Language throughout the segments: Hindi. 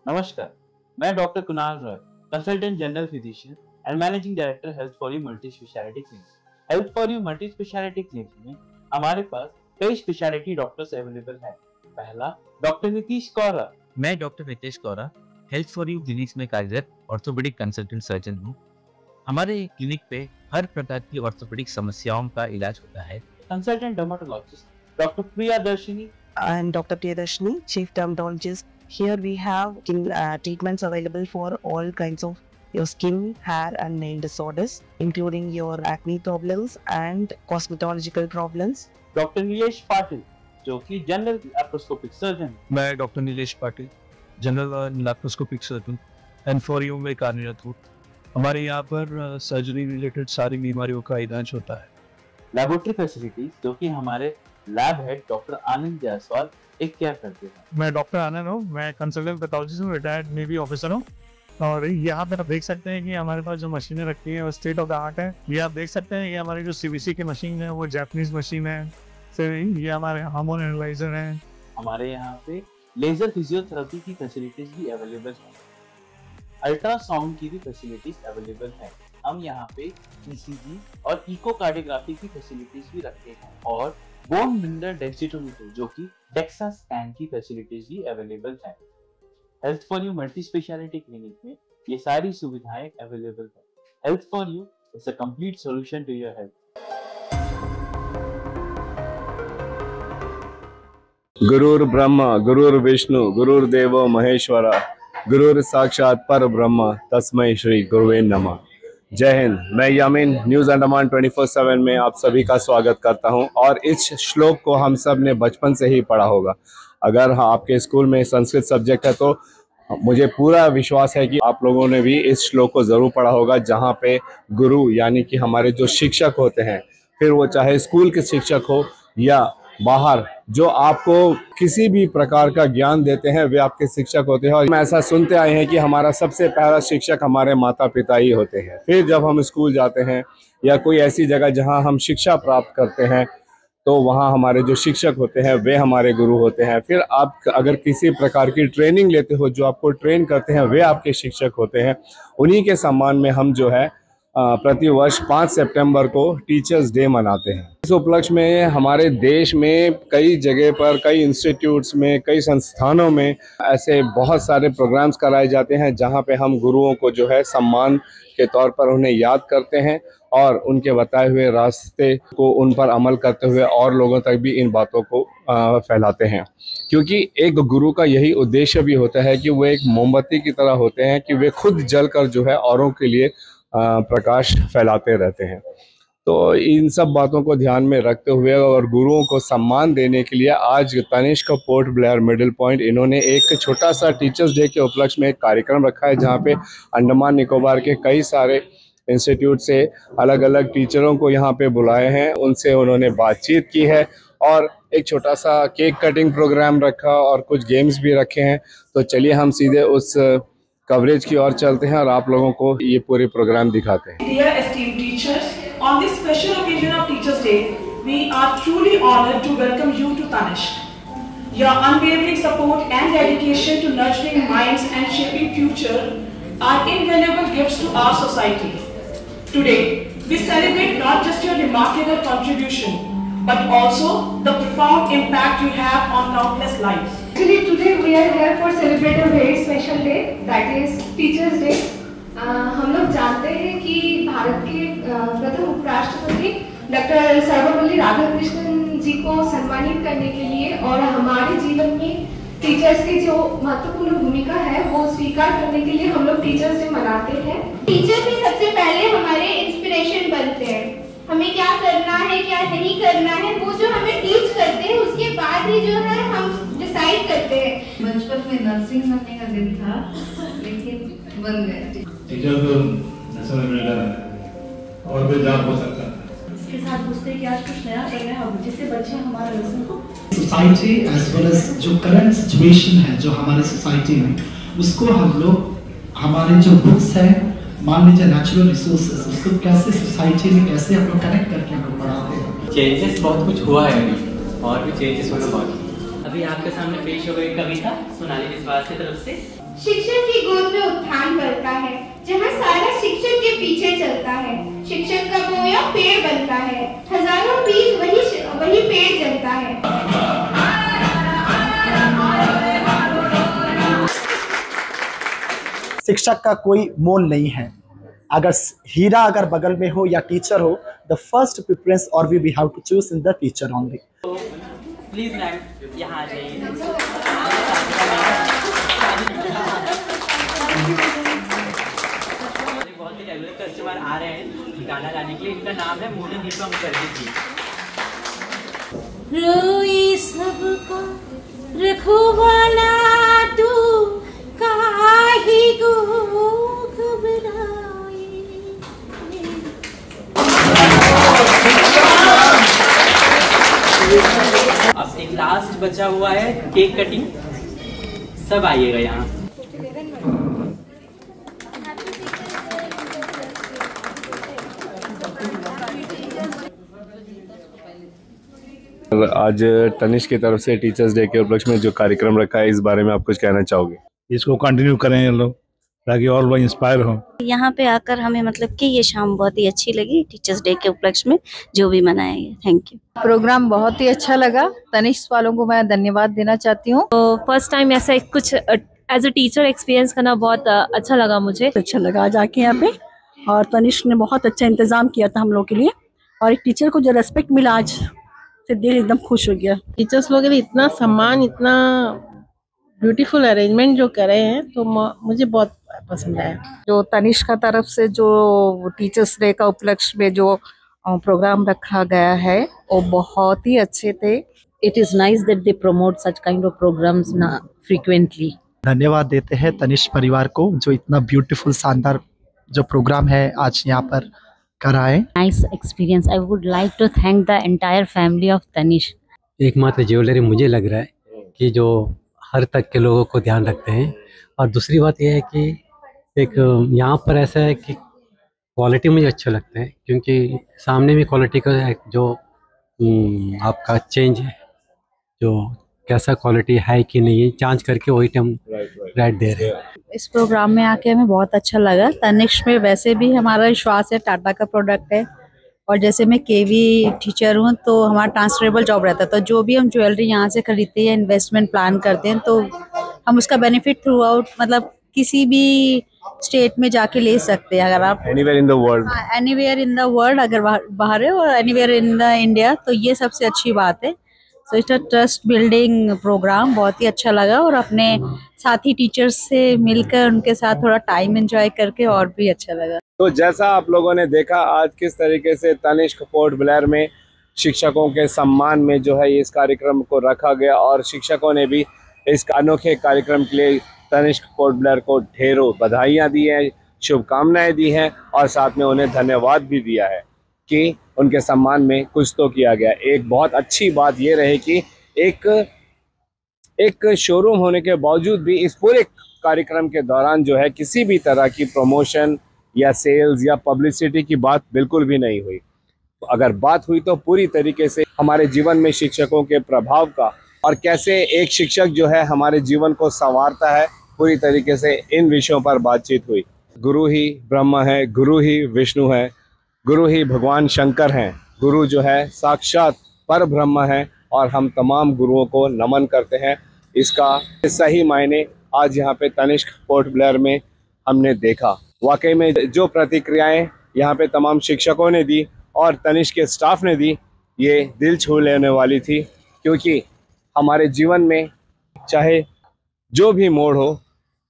नमस्कार, मैं doctor Kunal Roy, consultant general physician and managing director health for you multi speciality clinic. Health for you multi speciality clinic में हमारे पास कई स्पेशलिटी डॉक्टर्स अवेलेबल हैं। पहला, डॉक्टर नीतीश कौरा। मैं doctor Nitesh Kaura, health for you clinic में कार्यरत ऑर्थोपेडिक कंसल्टेंट सर्जन हूँ। हमारे क्लिनिक पे हर प्रकार की ऑर्थोपेडिक समस्याओं का इलाज होता है। Consultant dermatologist doctor Priyadarshini. I am Dr. Priyadarshini, Chief Dermatologist. Here we have treatments available for all kinds of your skin, hair and nail disorders, including your acne problems and cosmetological problems. Doctor Nilesh Patil, जो कि जनरल लैप्रोस्कोपिक सर्जन। मैं doctor Nilesh Patil, general laparoscopic surgeon and for you में कार्यरत हूँ। हमारे यहाँ पर सर्जरी रिलेटेड सारी बीमारियों का इलाज होता है। लेबोरेटरी फैसिलिटीज, जो कि हमारे लैब हेड डॉक्टर आनंद जायसवाल एक केयर करते हैं। मैं डॉक्टर आनंद हूँ, मैं कंसल्टेंट पैथोलॉजिस्ट हूँ, रिटायर्ड नेवी ऑफिसर हूँ। और यहाँ पे आप देख सकते हैं कि हमारे पास जो मशीनें रखी हैं वो स्टेट ऑफ द आर्ट है। ये आप देख सकते हैं कि हमारी जो सीवीसी की मशीन है वो जापानीज मशीन है। फिर ये हमारे हार्मोन एनालाइजर हैं। हमारे यहाँ पे लेजर फिजियोथेरेपी की फैसिलिटीज भी अवेलेबल है। अल्ट्रासाउंड की भी फैसिलिटीज अवेलेबल है। हम यहाँ पे ईसीजी और इकोकार्डियोग्राफी की फैसिलिटीज भी रखते हैं और बोन मिनरल डेंसिटोमीटर, जो कि डेक्सा स्कैन की फैसिलिटीज भी अवेलेबल है। Health for you multi speciality clinic में ये सारी सुविधाएं अवेलेबल है। Health for you is a complete solution to your health. गुरुर् ब्रह्मा गुरुर्विष्णु गुरुर्देवो महेश्वरा गुरुर साक्षात पर ब्रह्म तस्मै श्री गुरुवे नमः। जय हिंद। मैं यामीन न्यूज़ अंडमान 24/7 में आप सभी का स्वागत करता हूं। और इस श्लोक को हम सब ने बचपन से ही पढ़ा होगा। अगर आपके स्कूल में संस्कृत सब्जेक्ट है तो मुझे पूरा विश्वास है कि आप लोगों ने भी इस श्लोक को ज़रूर पढ़ा होगा, जहां पे गुरु यानी कि हमारे जो शिक्षक होते हैं, फिर वो चाहे स्कूल के शिक्षक हो या बाहर जो आपको किसी भी प्रकार का ज्ञान देते हैं, वे आपके शिक्षक होते हैं। और हम ऐसा सुनते आए हैं कि हमारा सबसे पहला शिक्षक हमारे माता पिता ही होते हैं। फिर जब हम स्कूल जाते हैं या कोई ऐसी जगह जहां हम शिक्षा प्राप्त करते हैं, तो वहां हमारे जो शिक्षक होते हैं वे हमारे गुरु होते हैं। फिर आप अगर किसी प्रकार की ट्रेनिंग लेते हो, जो आपको ट्रेन करते हैं वे आपके शिक्षक होते हैं। उन्हीं के सम्मान में हम जो है प्रति वर्ष 5 सितंबर को टीचर्स डे मनाते हैं। इस उपलक्ष्य में हमारे देश में कई जगह पर, कई इंस्टीट्यूट्स में, कई संस्थानों में ऐसे बहुत सारे प्रोग्राम्स कराए जाते हैं, जहां पे हम गुरुओं को जो है सम्मान के तौर पर उन्हें याद करते हैं और उनके बताए हुए रास्ते को उन पर अमल करते हुए और लोगों तक भी इन बातों को फैलाते हैं। क्योंकि एक गुरु का यही उद्देश्य भी होता है कि वो एक मोमबत्ती की तरह होते हैं कि वे खुद जलकर जो है औरों के लिए प्रकाश फैलाते रहते हैं। तो इन सब बातों को ध्यान में रखते हुए और गुरुओं को सम्मान देने के लिए आज तनिष्क पोर्ट ब्लेयर मिडिल पॉइंट इन्होंने एक छोटा सा टीचर्स डे के उपलक्ष्य में एक कार्यक्रम रखा है, जहां पे अंडमान निकोबार के कई सारे इंस्टीट्यूट से अलग अलग टीचरों को यहाँ पे बुलाए हैं। उनसे उन्होंने बातचीत की है और एक छोटा सा केक कटिंग प्रोग्राम रखा और कुछ गेम्स भी रखे हैं। तो चलिए हम सीधे उस कवरेज की ओर चलते हैं और आप लोगों को ये पूरे प्रोग्राम दिखाते हैं। Dear esteemed teachers, on this special occasion of Teachers Day, we are truly honored to welcome you to Tanishq. Your unwavering support and dedication to nurturing minds and shaping future are invaluable gifts to our society. Today, we celebrate not just your remarkable contribution, but also the profound impact you have on countless lives. Actually, today we are here for celebrate a very special day, that is Teachers Day. हम लोग जानते हैं कि भारत के प्रथम उपराष्ट्रपति डॉक्टर सर्वपल्ली राधाकृष्णन जी को सम्मानित करने के लिए और हमारे जीवन में टीचर्स की जो महत्वपूर्ण भूमिका है वो स्वीकार करने के लिए हम लोग टीचर्स डे मनाते हैं। टीचर्स ही सबसे पहले हमारे इंस्पिरेशन बनते हैं। हमें क्या करना है, क्या नहीं करना है, वो जो हमें टीच करते हैं, उसके बाद ही जो है हम डिसाइड करते हैं। बचपन में नर्सिंग करने का दिन था, लेकिन बन गया। टीचर तो नेशनल मिलर है और भी जॉब हो सकता है। इसके साथ पूछते हैं कि आज कुछ नया कर रहे हैं हम, जिससे बच्चे हमारे लेसन को सोसाइटी एज वेल एज जो करंट सिचुएशन है जो हमारे सोसाइटी में, उसको हम लोग हमारे जो बुक्स है, मान लीजिए नेचुरल रिसोर्सेज, उसको कैसे सोसाइटी में कैसे हम लोग कनेक्ट करके हम लोग पढ़ाते हैं। चेंजेस बहुत कुछ हुआ है अभी और भी चेंजेस होना बाकी। अभी अभी आपके सामने पेश हो गई कविता सोनाली विश्वास की तरफ से। शिक्षक की गोद में उत्थान बढ़ता है, जहाँ सारा शिक्षक के पीछे चलता है। शिक्षक का बोया पेड़ बनता है, हजारों बीज वही पेड़ जलता है। शिक्षक का कोई मोल नहीं है। अगर हीरा अगर बगल में हो या टीचर हो, द फर्स्ट प्रेफरेंस और we have to choose in the teacher only. Please ma'am यहाँ आ जाइए। बहुत ही रेगुलर कस्टमर आ रहे हैं गाना गाने के लिए। इनका नाम है मोनी दीपा मुखर्जी जी। रोई सबका रखवाला तू काहे को घबराई। अब एक लास्ट बचा हुआ है केक कटिंग। सब आइएगा यहाँ। आज तनिष्क की तरफ से टीचर्स डे के उपलक्ष्य में जो कार्यक्रम रखा है, इस बारे में आप कुछ कहना चाहोगे? इसको कंटिन्यू करें ये लोग, ताकि और लोग इंस्पायर हो। यहाँ पे आकर हमें मतलब कि ये शाम बहुत ही अच्छी लगी टीचर्स डे के उपलक्ष्य में जो भी मनाया गया। Thank you. प्रोग्राम बहुत ही अच्छा लगा। तनिष्क वालों को मैं धन्यवाद देना चाहती हूँ। तो फर्स्ट टाइम ऐसा कुछ एज अ टीचर एक्सपीरियंस करना बहुत अच्छा लगा मुझे। अच्छा लगा आज आके यहाँ पे, और तनिष्क ने बहुत अच्छा इंतजाम किया था हम लोग के लिए, और एक टीचर को जो रेस्पेक्ट मिला आज से दिल एकदम खुश हो गया। टीचर्स लोग भी इतना सम्मान, इतना ब्यूटीफुल अरेंजमेंट जो करे हैं, तो मुझे बहुत पसंद आया। जो तनिष्क का तरफ से जो टीचर्स डे का उपलक्ष्य में जो प्रोग्राम रखा गया है वो बहुत ही अच्छे थे। It is nice that they promote such kind of programmes ना फ्रीक्वेंटली। धन्यवाद देते हैं तनिष्क परिवार को जो इतना ब्यूटीफुल शानदार जो प्रोग्राम है आज यहाँ पर कराए। Nice experience. I would like to thank the entire family of Tanishq. एकमात्र ज्वेलरी मुझे लग रहा है कि जो हर तक के लोगों को ध्यान रखते हैं। और दूसरी बात यह है कि एक यहाँ पर ऐसा है कि क्वालिटी मुझे अच्छा लगता है, क्योंकि सामने भी क्वालिटी का जो आपका चेंज है, जो कैसा क्वालिटी है कि नहीं जांच करके वही टाइम राइट दे रहे हैं। इस प्रोग्राम में आके हमें बहुत अच्छा लगा। तनिष्क में वैसे भी हमारा विश्वास है, टाटा का प्रोडक्ट है, और जैसे मैं केवी टीचर हूँ तो हमारा ट्रांसफरेबल जॉब रहता है, तो जो भी हम ज्वेलरी यहाँ से खरीदते हैं, इन्वेस्टमेंट प्लान करते हैं, तो हम उसका बेनिफिट थ्रू आउट मतलब किसी भी स्टेट में जाके ले सकते हैं। अगर आप anywhere in the world, anywhere in the world अगर बाहर है, और एनीवेयर इन द इंडिया, तो ये सबसे अच्छी बात है। So it's a trust building programme, बहुत ही अच्छा लगा, और अपने साथी टीचर्स से मिलकर उनके साथ थोड़ा टाइम एंजॉय करके और भी अच्छा लगा। तो जैसा आप लोगों ने देखा आज किस तरीके से तनिष्क पोर्ट ब्लेयर में शिक्षकों के सम्मान में जो है इस कार्यक्रम को रखा गया, और शिक्षकों ने भी इस अनोखे कार्यक्रम के लिए तनिष्क पोर्ट ब्लेयर को ढेरों बधाइयाँ दी हैं, शुभकामनाएं दी हैं, और साथ में उन्हें धन्यवाद भी दिया है कि उनके सम्मान में कुछ तो किया गया। एक बहुत अच्छी बात ये रही कि एक शोरूम होने के बावजूद भी इस पूरे कार्यक्रम के दौरान जो है किसी भी तरह की प्रमोशन या सेल्स या पब्लिसिटी की बात बिल्कुल भी नहीं हुई। तो अगर बात हुई तो पूरी तरीके से हमारे जीवन में शिक्षकों के प्रभाव का, और कैसे एक शिक्षक जो है हमारे जीवन को संवारता है, पूरी तरीके से इन विषयों पर बातचीत हुई। गुरु ही ब्रह्मा है, गुरु ही विष्णु है, गुरु ही भगवान शंकर हैं, गुरु जो है साक्षात पर ब्रह्म है, और हम तमाम गुरुओं को नमन करते हैं। इसका सही मायने आज यहाँ पे तनिष्क पोर्ट ब्लेयर में हमने देखा। वाकई में जो प्रतिक्रियाएं यहाँ पे तमाम शिक्षकों ने दी और तनिष्क के स्टाफ ने दी, ये दिल छू लेने वाली थी, क्योंकि हमारे जीवन में चाहे जो भी मोड़ हो,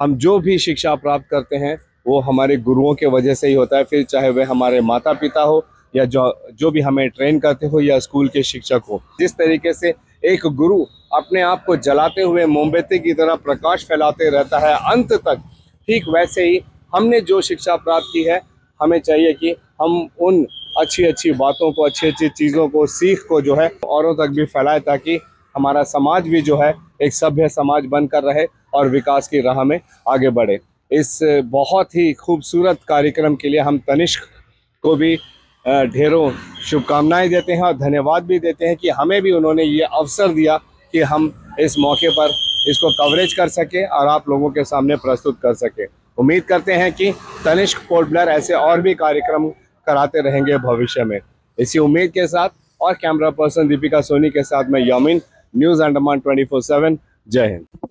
हम जो भी शिक्षा प्राप्त करते हैं वो हमारे गुरुओं के वजह से ही होता है। फिर चाहे वे हमारे माता पिता हो या जो भी हमें ट्रेन करते हो या स्कूल के शिक्षक हो। जिस तरीके से एक गुरु अपने आप को जलाते हुए मोमबत्ती की तरह प्रकाश फैलाते रहता है अंत तक, ठीक वैसे ही हमने जो शिक्षा प्राप्त की है, हमें चाहिए कि हम उन अच्छी अच्छी बातों को, अच्छी अच्छी चीज़ों को, सीख को जो है औरों तक भी फैलाए, ताकि हमारा समाज भी जो है एक सभ्य समाज बनकर रहे और विकास की राह में आगे बढ़े। इस बहुत ही खूबसूरत कार्यक्रम के लिए हम तनिष्क को भी ढेरों शुभकामनाएं देते हैं और धन्यवाद भी देते हैं कि हमें भी उन्होंने ये अवसर दिया कि हम इस मौके पर इसको कवरेज कर सके और आप लोगों के सामने प्रस्तुत कर सके। उम्मीद करते हैं कि तनिष्क पोर्ट ब्लेयर ऐसे और भी कार्यक्रम कराते रहेंगे भविष्य में। इसी उम्मीद के साथ और कैमरा पर्सन दीपिका सोनी के साथ मैं यामीन, न्यूज़ अंडमान 24/7। जय हिंद।